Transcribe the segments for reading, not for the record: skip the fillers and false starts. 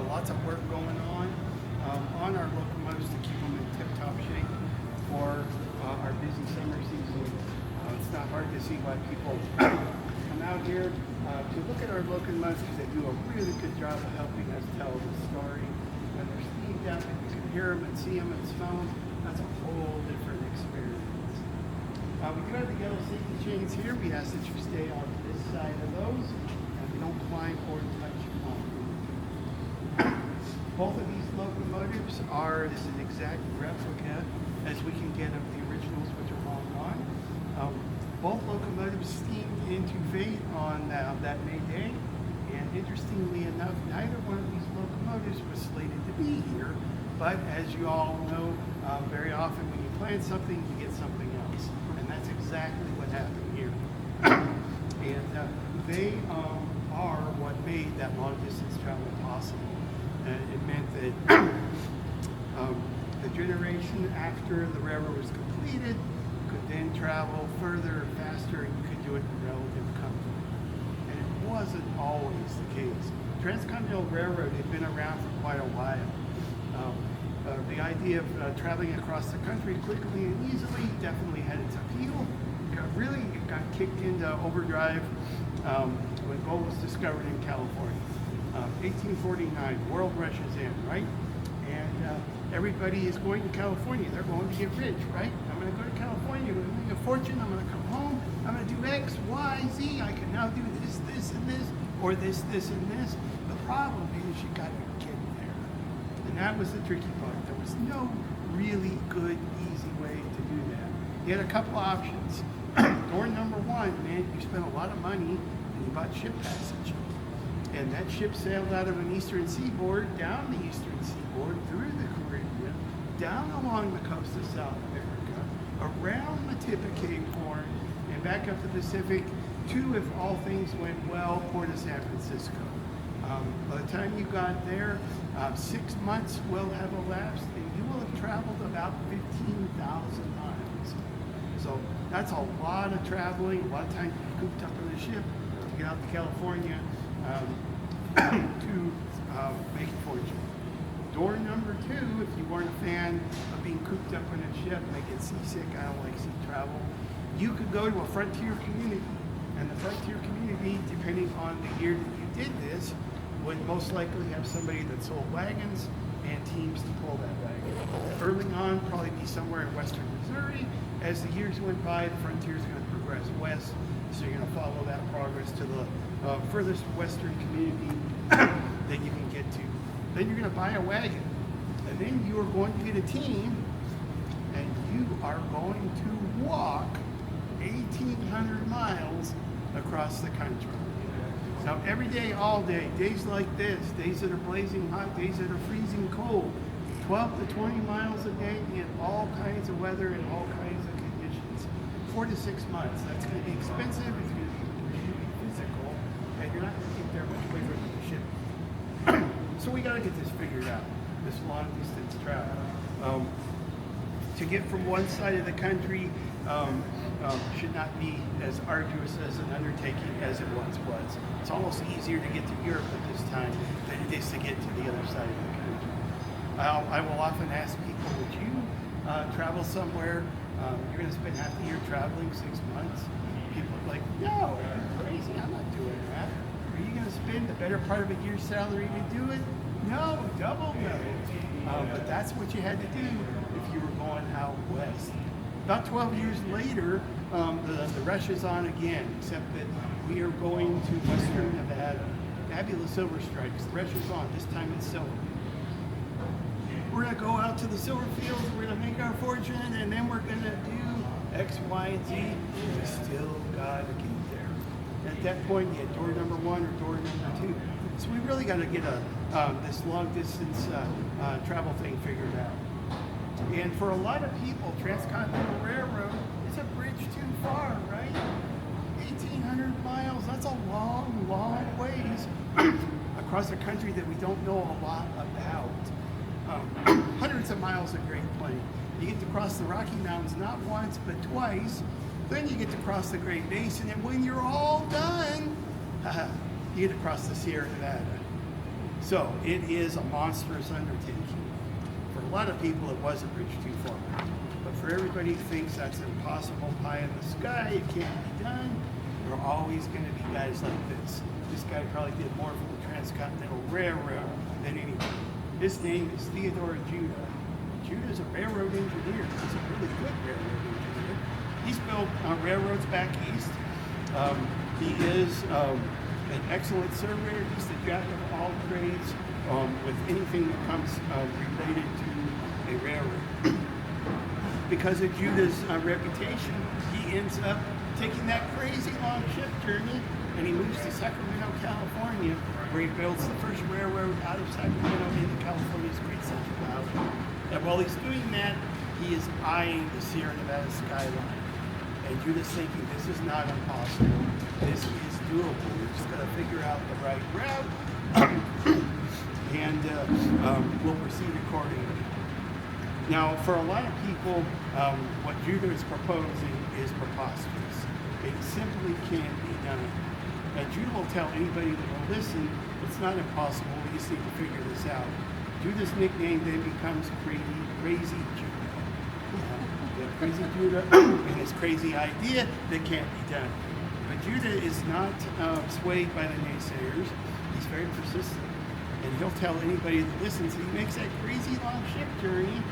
lots of work going on our locomotives to keep them in tip-top shape for our busy summer season. It's not hard to see why people come out here to look at our locomotives. They do a really good job of helping us tell the story. When they're steamed out, and you can hear them and see them and smell them. That's a whole different experience. We do have the yellow safety chains here. We ask that you stay on this side of those and we don't climb or touch on them. Both of these locomotives are this is an exact replica as we can get of the originals, which are long gone. Both locomotives steamed into fate on that May day, and interestingly enough, neither one of these locomotives was slated to be here. But as you all know, very often when you plan something, you get something else, and that's exactly what happened here. And they are what made that long distance travel possible. It meant that the generation after the railroad was completed could then travel further, faster, and you could do it in relative comfort. And it wasn't always the case. Transcontinental Railroad had been around for quite a while. The idea of traveling across the country quickly and easily definitely had its appeal. It got kicked into overdrive when gold was discovered in California. 1849, world rushes in, right? And everybody is going to California. They're going to get rich, right? I'm going to go to California, I'm going to make a fortune, I'm going to come home, I'm going to do X, Y, Z. I can now do this, this, and this, or this, and this. The problem is you got to get there. And that was the tricky part. There was no really good, easy way to do that. You had a couple options. Door number one, man, you spent a lot of money and you bought ship passage. And that ship sailed out of an eastern seaboard, down the eastern seaboard, through the Caribbean, down along the coast of South America, around the tip of Cape Horn, and back up the Pacific to, if all things went well, Port of San Francisco. By the time you got there, 6 months will have elapsed, and you will have traveled about 15,000 miles. So that's a lot of traveling, a lot of time cooped up in the ship to get out to California to make a fortune. Door number two, if you weren't a fan of being cooped up in a ship, may get seasick, I don't like sea travel, you could go to a frontier community. And the frontier community, depending on the year that you did this, would most likely have somebody that sold wagons and teams to pull that wagon. Early on, probably be somewhere in western Missouri. As the years went by, the frontier is going to progress west, so you're going to follow that progress to the furthest western community that you can get to. Then you're going to buy a wagon, and then you are going to get a team, and you are going to walk 1,800 miles across the country. Now every day, all day, days like this, days that are blazing hot, days that are freezing cold, 12 to 20 miles a day in all kinds of weather and all kinds of conditions. 4 to 6 months. That's going to be expensive, it's going to be really physical, and you're not going to get there much quicker than the ship. So we got to get this figured out, this long distance travel. To get from one side of the country should not be as arduous as an undertaking as it once was. It's almost easier to get to Europe at this time than it is to get to the other side of the country. I will often ask people, would you travel somewhere? You're going to spend half the year traveling, 6 months. People are like, no, you're crazy, I'm not doing that. Are you going to spend the better part of a year's salary to do it? No, double no. But that's what you had to do if you were going out west. About 12 years later, the rush is on again, except that we are going to western Nevada. Fabulous silver strikes. The rush is on. This time it's silver. We're going to go out to the silver fields, we're going to make our fortune, and then we're going to do X, Y, and Z. We still got to get there. And at that point, you had door number one or door number two. So we really got to get this long distance travel thing figured out. And for a lot of people, Transcontinental Railroad is a bridge too far, right? 1,800 miles, that's a long, long ways across a country that we don't know a lot about. Hundreds of miles of Great Plain. You get to cross the Rocky Mountains not once, but twice. Then you get to cross the Great Basin, and when you're all done, you get to cross the Sierra Nevada. So it is a monstrous undertaking. For a lot of people, it was a bridge too far. But for everybody who thinks that's an impossible pie in the sky, it can't be done, there are always going to be guys like this. This guy probably did more for the Transcontinental Railroad than anybody. His name is Theodore Judah. Judah's a railroad engineer. He's a really good railroad engineer. He's built railroads back east. He is an excellent surveyor. He's the jack of all trades with anything that comes related to a railroad. Because of Judah's reputation, he ends up taking that crazy long ship journey and he moves to Sacramento, California, where he builds the first railroad out of Sacramento into California's Great Central Valley. And while he's doing that, he is eyeing the Sierra Nevada skyline. And Judah's thinking, this is not impossible. This is doable. We're just going to figure out the right route, and we'll proceed accordingly. Now, for a lot of people, what Judah is proposing is preposterous. It simply can't be done. And Judah will tell anybody that will listen, it's not impossible. We just need to figure this out. Judah's nickname then becomes Crazy Judah. Crazy Judah and his crazy idea that can't be done. But Judah is not swayed by the naysayers. He's very persistent. And he'll tell anybody that listens that he makes that crazy long ship journey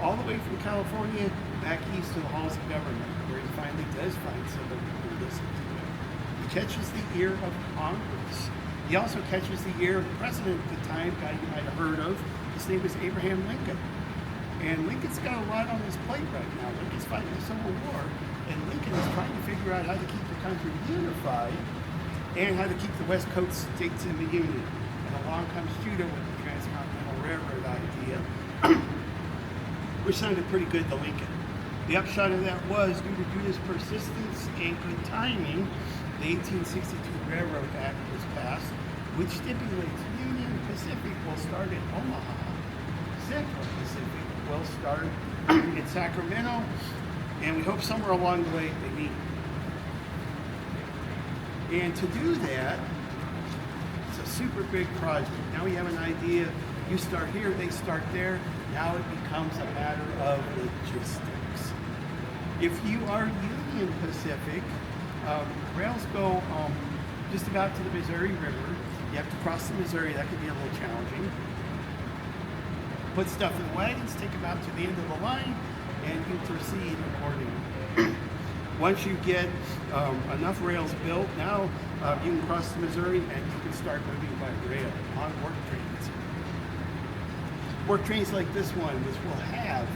all the way from California back east to the halls of government, where he finally does find somebody who will listen to him. He catches the ear of Congress. He also catches the ear of the president at the time, a guy you might have heard of. His name was Abraham Lincoln. And Lincoln's got a lot on his plate right now. Lincoln's fighting the Civil War, and Lincoln is trying to figure out how to keep the country unified and how to keep the West Coast states in the Union. And along comes Judah with the Transcontinental Railroad idea, which sounded pretty good to Lincoln. The upshot of that was, due to Judah's persistence and good timing, the 1862 Railroad Act was passed, which stipulates Union Pacific will start in Omaha, Central Pacific will start in Sacramento, and we hope somewhere along the way they meet. And to do that, it's a super big project. Now we have an idea. You start here, they start there. Now it becomes a matter of logistics. If you are Union Pacific, rails go just about to the Missouri River. You have to cross the Missouri. That could be a little challenging. Put stuff in wagons, take them out to the end of the line, and you proceed accordingly. Once you get enough rails built, now you can cross the Missouri and you can start moving by rail on work trains. Work trains like this one, which will have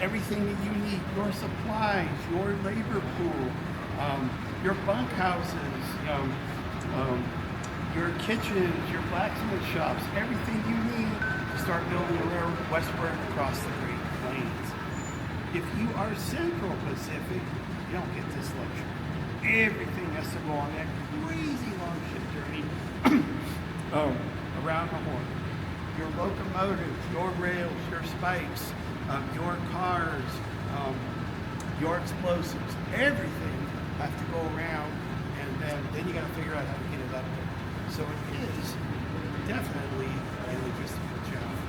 everything that you need, your supplies, your labor pool, your bunkhouses, your kitchens, your blacksmith shops, everything you need to start building a railroad westward across the Great Plains. If you are Central Pacific, you don't get this luxury. Everything has to go on that crazy long ship journey around the horn. Your locomotives, your rails, your spikes, your cars, your explosives, everything have to go around, and then you got to figure out how to get it up there. So it is definitely a logistical challenge.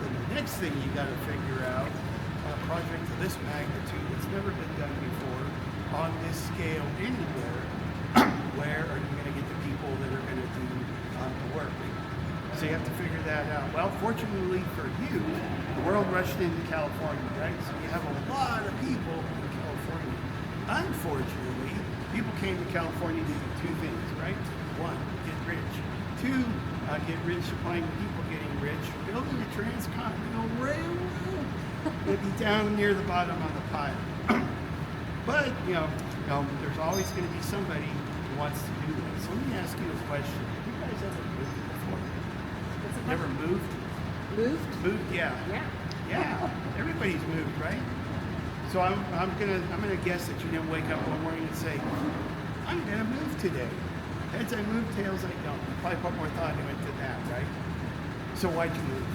Then the next thing you got to figure out, on a project of this magnitude that's never been done before, on this scale anywhere, where are you going to get the people that are going to do the work? So you have to figure that out. Well, fortunately for you, the world rushed into California, right? So you have a lot of people in California. Unfortunately, people came to California to do two things, right? One, get rich. Two, get rich supplying people getting rich. Building a transcontinental railroad would be down near the bottom of the pile. But, there's always going to be somebody who wants to do this. So let me ask you a question. Have you guys ever moved before? Never moved? Moved, yeah. Yeah. Everybody's moved, right? So I'm gonna guess that you didn't wake up one morning and say, I'm gonna move today. Heads I move, tails I don't. You probably put more thought into that, right? So why'd you move?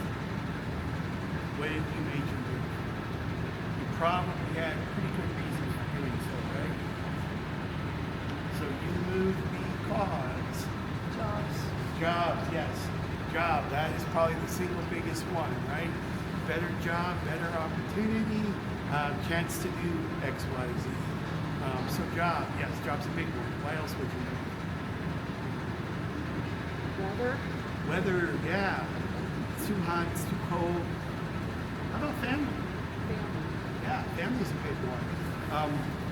When you made your move? You probably had pretty good reasons for doing so, right? So you moved because Jobs. jobs, yes. job, that is probably the single biggest one, right? Better job, better opportunity, chance to do X, Y, Z. So job, yes, job's a big one. What else would you know? Weather? Weather, yeah. It's too hot, it's too cold. How about family? Family. Yeah, family's a big one.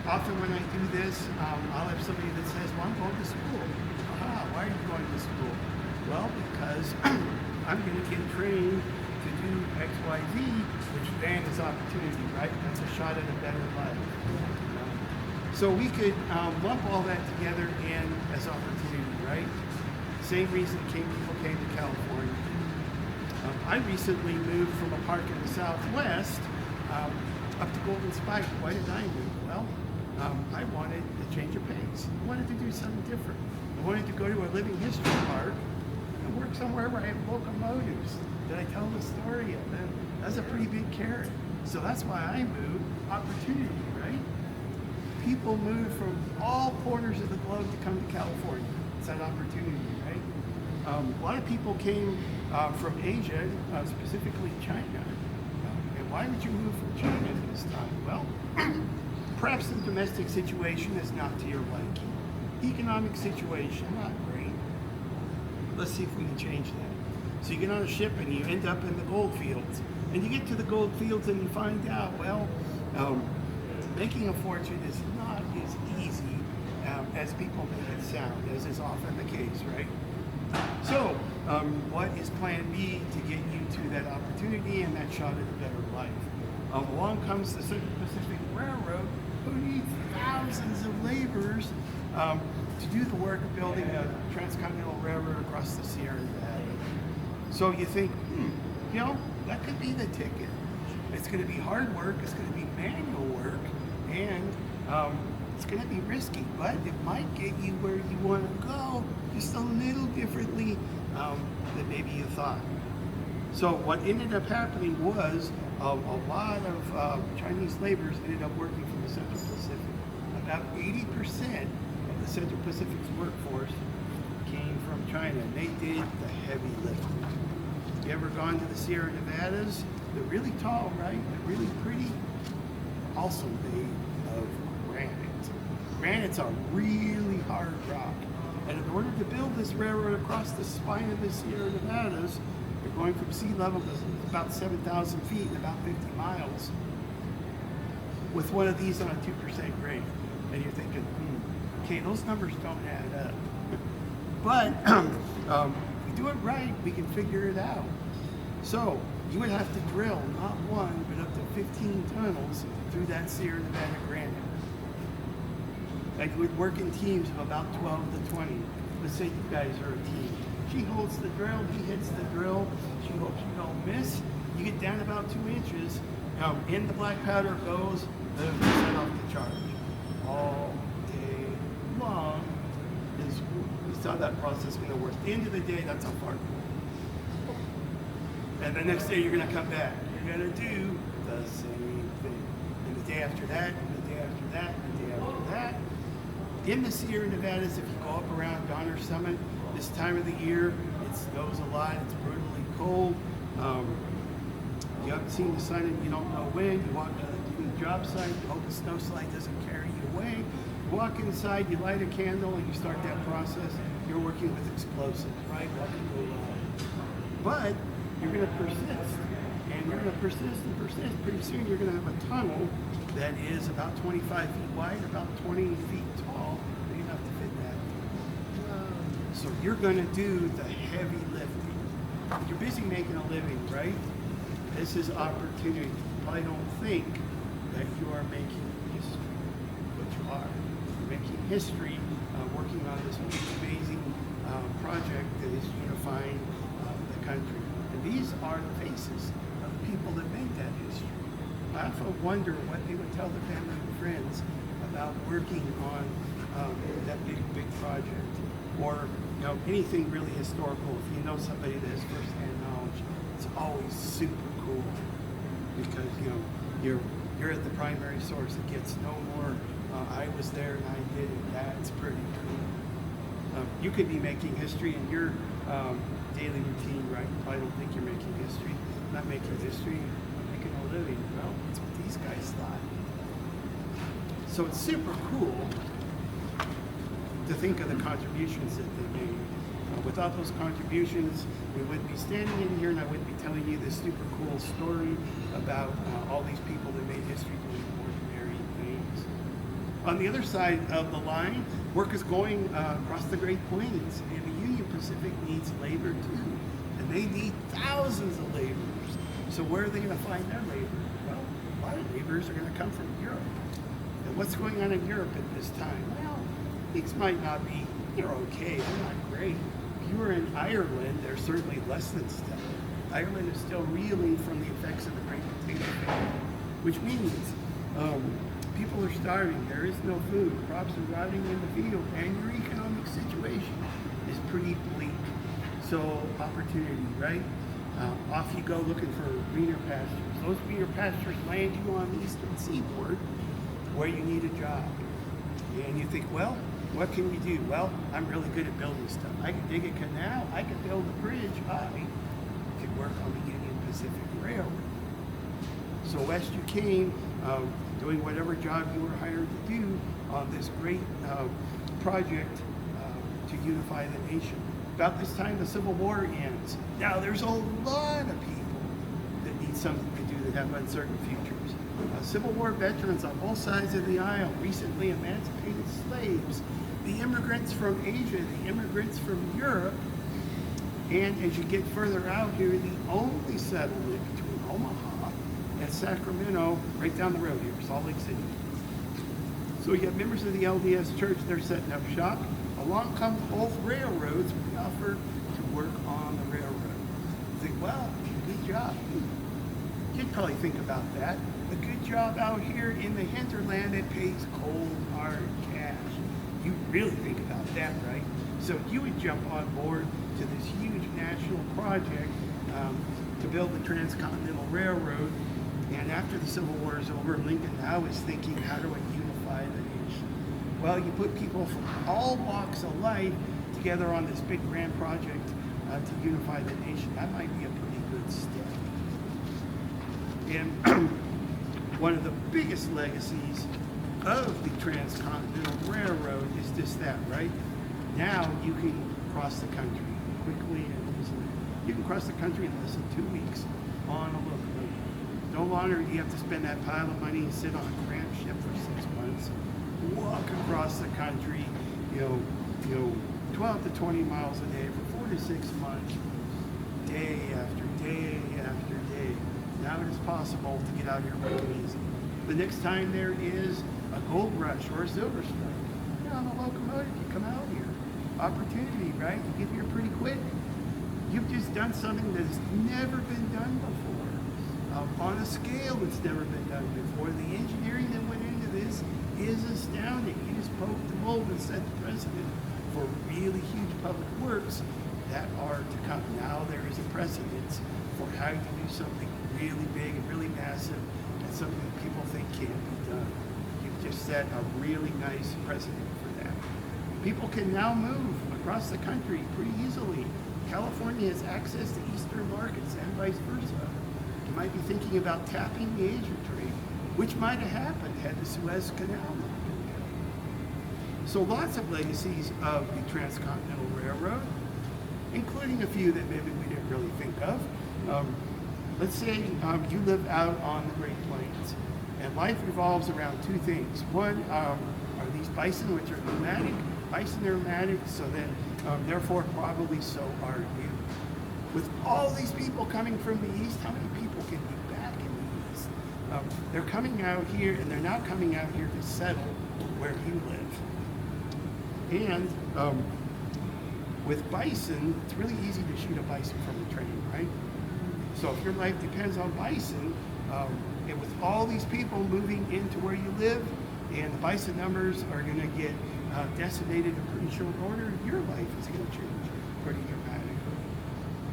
Often when I do this, I'll have somebody that says, well, I'm going to school. Why are you going to school? Well, because I'm going to get trained to do X, Y, Z, which then is opportunity, right? That's a shot at a better life. So we could lump all that together in as opportunity, right? Same reason people came to California. I recently moved from a park in the Southwest up to Golden Spike. Why did I move? Well, I wanted a change of pace. I wanted to do something different. I wanted to go to a living history park and work somewhere where I have locomotives that I tell the story of. And that's a pretty big carrot. So that's why I moved. Opportunity, right? People move from all corners of the globe to come to California. It's that opportunity, right? A lot of people came from Asia, specifically China. And why would you move from China at this time? Well, perhaps the domestic situation is not to your liking. Economic situation, not great. Let's see if we can change that. So you get on a ship and you end up in the gold fields. And you get to the gold fields and you find out, well, making a fortune is not as easy as people make it sound, as is often the case, right? So, what is plan B to get you to that opportunity and that shot at a better life? Along comes the Central Pacific Railroad, who needs thousands of laborers to do the work of building a transcontinental railroad across the Sierra Nevada. So you think, that could be the ticket. It's going to be hard work, it's going to be manual work, and it's going to be risky, but it might get you where you want to go just a little differently than maybe you thought. So what ended up happening was a lot of Chinese laborers ended up working for the Central Pacific. About 80% of the Central Pacific's workforce came from China, and they did the heavy lifting. You ever gone to the Sierra Nevadas? They're really tall, right? They're really pretty. Also made of granite. Granite's a really hard rock. And in order to build this railroad across the spine of the Sierra Nevadas, you're going from sea level to about 7,000 feet in about 50 miles with one of these on a 2% grade. And you're thinking, okay, those numbers don't add up. But if we do it right, we can figure it out. So you would have to drill not one, but up to 15 tunnels through that Sierra Nevada granite. Like would work in teams of about 12 to 20. Let's say you guys are a team. She holds the drill, he hits the drill. She hopes you don't miss. You get down about 2 inches. In the black powder goes, then we set off the charge. All day long is how that process is going to work. At the end of the day, that's how far. And the next day you're going to come back. You're going to do the same thing. And the day after that, and the day after that, and the day after that. In the Sierra Nevadas, if you go up around Donner Summit, this time of the year, it snows a lot, it's brutally cold. You haven't seen the sun and you don't know when. You walk to the job site, you hope the snow slide doesn't carry you away. You walk inside, you light a candle, and you start that process. You're working with explosives, right? What can go wrong? But you're going to persist, and you're going to persist and persist. Pretty soon you're going to have a tunnel that is about 25 feet wide, about 20 feet tall. Big enough to fit that. So you're going to do the heavy lifting. You're busy making a living, right? This is opportunity. You probably don't think that you are making history, but you are. You're making history working on this amazing project that is unifying the country. And these are the faces of the people that made that history. I often wonder what they would tell their family and friends about working on that big project, or anything really historical. If you know somebody that has firsthand knowledge, it's always super cool because you're at the primary source. It gets no more. I was there and I did it. That's pretty cool. You could be making history in your daily routine, right? I don't think you're making history. Not making history, I'm making a living. Well, that's what these guys thought. So it's super cool to think of the contributions that they made. Without those contributions, we wouldn't be standing in here and I wouldn't be telling you this super cool story about all these people that made history doing ordinary things. On the other side of the line, work is going across the Great Plains, and the Union Pacific needs labor too. And they need thousands of laborers. So where are they going to find their labor? Well, a lot of laborers are going to come from Europe. And what's going on in Europe at this time? Well, things might not be, they're okay, they're not great. If you were in Ireland, they're certainly less than stellar. Ireland is still reeling from the effects of the Great Potato Famine, which means people are starving, there is no food, crops are rotting in the field, and your economic situation is pretty bleak. So opportunity, right? Off you go looking for greener pastures. Those greener pastures land you on the eastern seaboard where you need a job. And you think, well, what can we do? Well, I'm really good at building stuff. I can dig a canal, I can build a bridge, I can work on the Union Pacific Railroad. So west you came, doing whatever job you were hired to do on this great project to unify the nation. About this time, the Civil War ends. Now, there's a lot of people that need something to do that have uncertain futures. Civil War veterans on both sides of the aisle, recently emancipated slaves, the immigrants from Asia, the immigrants from Europe, and as you get further out here, the only settlement between Omaha and Sacramento, right down the road here, Salt Lake City. So you have members of the LDS Church, they're setting up shop. Along comes both railroads, we offer to work on the railroad. You think, well, good job. You'd probably think about that. A good job out here in the hinterland that pays cold, hard cash. You really think about that, right? So you would jump on board to this huge national project to build the Transcontinental Railroad. And after the Civil War is over, Lincoln now is thinking, how do I unify the nation? Well, you put people from all walks of life together on this big grand project to unify the nation. That might be a pretty good step. And one of the biggest legacies of the Transcontinental Railroad is just that, right? Now you can cross the country quickly and easily. You can cross the country in less than 2 weeks on a locomotive. No longer do you have to spend that pile of money and sit on a cramped ship for 6 months. Walk across the country, 12 to 20 miles a day for 4 to 6 months, day after day after day. Now it is possible to get out here really easy. The next time there is a gold rush or a silver strike, you're on the locomotive, you come out here. Opportunity, right? You get here pretty quick. You've just done something that has never been done before. On a scale that's never been done before. The engineering that went into this is astounding. You just poked the mold and set the precedent for really huge public works that are to come. Now there is a precedence for how to do something really big and really massive and something that people think can't be done. You've just set a really nice precedent for that. People can now move across the country pretty easily. California has access to eastern markets and vice versa. You might be thinking about tapping the Asia trade, which might have happened had the Suez Canal not been built. So lots of legacies of the Transcontinental Railroad, including a few that maybe we didn't really think of. Let's say you live out on the Great Plains, and life revolves around two things. One are these bison, which are nomadic. Bison are nomadic, so then therefore probably so are you. With all these people coming from the east, how many people can be back in the east? They're coming out here, and they're not coming out here to settle where you live. And with bison, it's really easy to shoot a bison from the train, right? So if your life depends on bison, and with all these people moving into where you live, and the bison numbers are going to get decimated in pretty short order, your life is going to change pretty dramatically.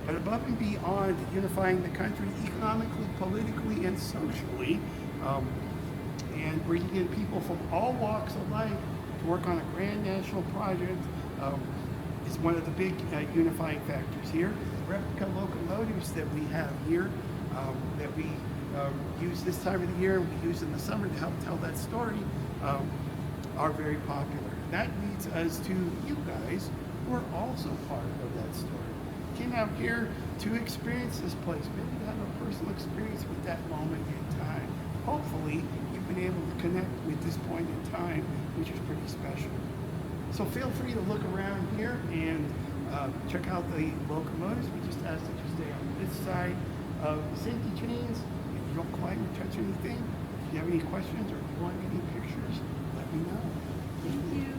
But above and beyond unifying the country economically, politically, and socially, and bringing in people from all walks of life to work on a grand national project, is one of the big unifying factors here. Replica locomotives that we have here that we use this time of the year and we use in the summer to help tell that story are very popular. That leads us to you guys who are also part of that story. Came out here to experience this place, maybe have a personal experience with that moment in time. Hopefully, you've been able to connect with this point in time, which is pretty special. So feel free to look around here and check out the locomotives. We just ask that you stay on this side of the safety chains. If you don't climb or touch anything, if you have any questions or if you want any pictures, let me know. Thank you.